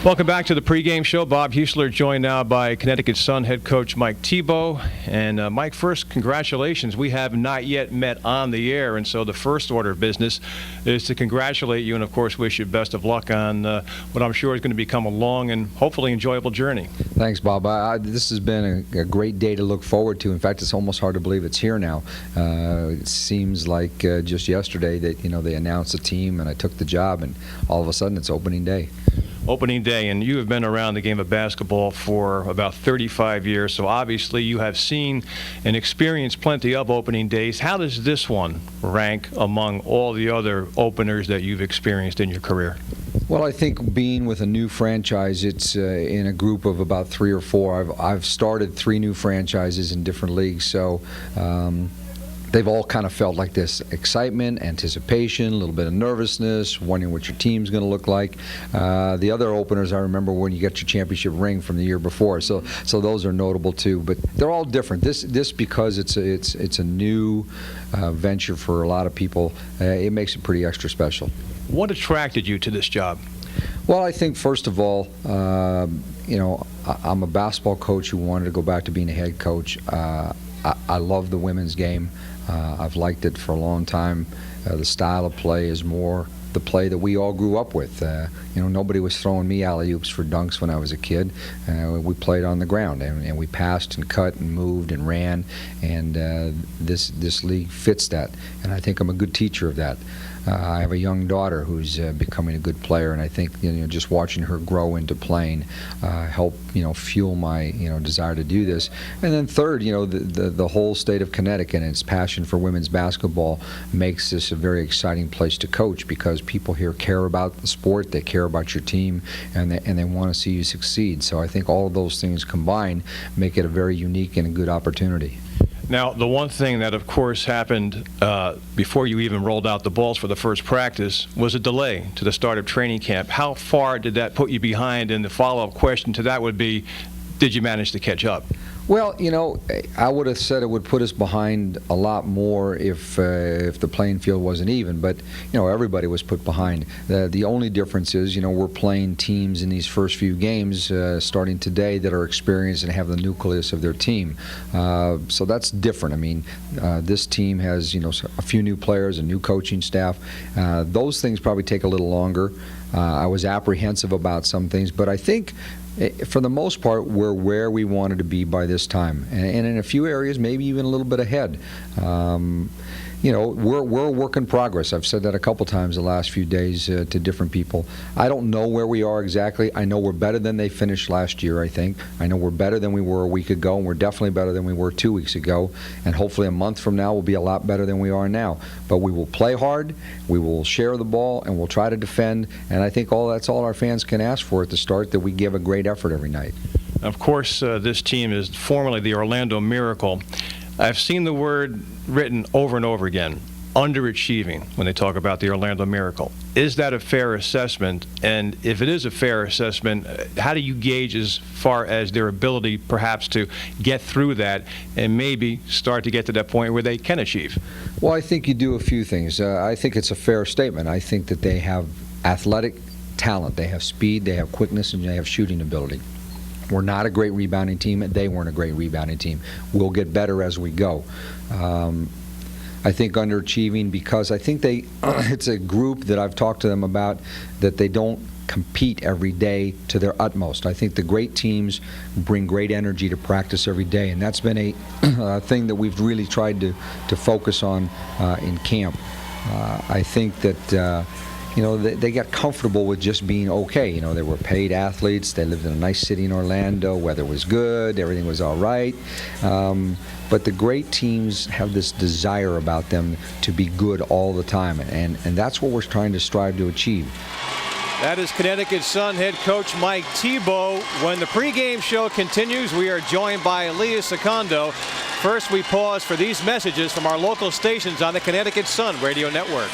Welcome back to the pregame show. Bob Huesler joined now by Connecticut Sun head coach Mike Thibault. And Mike, first, congratulations. We have not yet met on the air, and so the first order of business is to congratulate you and, of course, wish you best of luck on what I'm sure is going to become a long and hopefully enjoyable journey. Thanks, Bob. This has been a great day to look forward to. In fact, it's almost hard to believe it's here now. It seems like just yesterday that, they announced the team and I took the job, and all of a sudden it's opening day. Opening day, and you have been around the game of basketball for about 35 years, so obviously you have seen and experienced plenty of opening days. How does this one rank among all the other openers that you've experienced in your career? Well, I think being with a new franchise, it's in a group of about 3 or 4. I've started 3 new franchises in different leagues, so they've all kind of felt like this excitement, anticipation, a little bit of nervousness, wondering what your team's going to look like. The other openers, I remember when you got your championship ring from the year before, so those are notable too. But they're all different. This because it's a new venture for a lot of people, it makes it pretty extra special. What attracted you to this job? Well, I think first of all, I'm a basketball coach who wanted to go back to being a head coach. I love the women's game. I've liked it for a long time. The style of play is more the play that we all grew up with. Nobody was throwing me alley-oops for dunks when I was a kid. We played on the ground, and we passed and cut and moved and ran, and this league fits that, and I think I'm a good teacher of that. I have a young daughter who's becoming a good player, and I think just watching her grow into playing help fuel my desire to do this. And then third, the whole state of Connecticut and its passion for women's basketball makes this a very exciting place to coach, because people here care about the sport, they care about your team, and they want to see you succeed. So I think all of those things combined make it a very unique and a good opportunity. Now, the one thing that, of course, happened before you even rolled out the balls for the first practice was a delay to the start of training camp. How far did that put you behind? And the follow-up question to that would be, did you manage to catch up? Well, I would have said it would put us behind a lot more if the playing field wasn't even, but everybody was put behind. The only difference is we're playing teams in these first few games starting today that are experienced and have the nucleus of their team. So that's different. I mean, this team has a few new players, a new coaching staff. Those things probably take a little longer. I was apprehensive about some things, but I think for the most part, we're where we wanted to be by this time, and in a few areas, maybe even a little bit ahead. We're a work in progress. I've said that a couple times the last few days to different people. I don't know where we are exactly. I know we're better than they finished last year, I think. I know we're better than we were a week ago, and we're definitely better than we were 2 weeks ago. And hopefully a month from now we'll be a lot better than we are now. But we will play hard, we will share the ball, and we'll try to defend. And I think that's all our fans can ask for at the start, that we give a great effort every night. Of course, this team is formerly the Orlando Miracle. I've seen the word written over and over again, underachieving, when they talk about the Orlando Miracle. Is that a fair assessment? And if it is a fair assessment, how do you gauge as far as their ability perhaps to get through that and maybe start to get to that point where they can achieve? Well, I think you do a few things. I think it's a fair statement. I think that they have athletic talent. They have speed, they have quickness, and they have shooting ability. We're not a great rebounding team, and they weren't a great rebounding team. We'll get better as we go. I think underachieving because I think it's a group that I've talked to them about that they don't compete every day to their utmost. I think the great teams bring great energy to practice every day, and that's been a thing that we've really tried to focus on in camp. I think that they got comfortable with just being okay. They were paid athletes. They lived in a nice city in Orlando. Weather was good. Everything was all right. But the great teams have this desire about them to be good all the time, and that's what we're trying to strive to achieve. That is Connecticut Sun head coach Mike Thibault. When the pregame show continues, we are joined by Leah Secondo. First, we pause for these messages from our local stations on the Connecticut Sun Radio Network.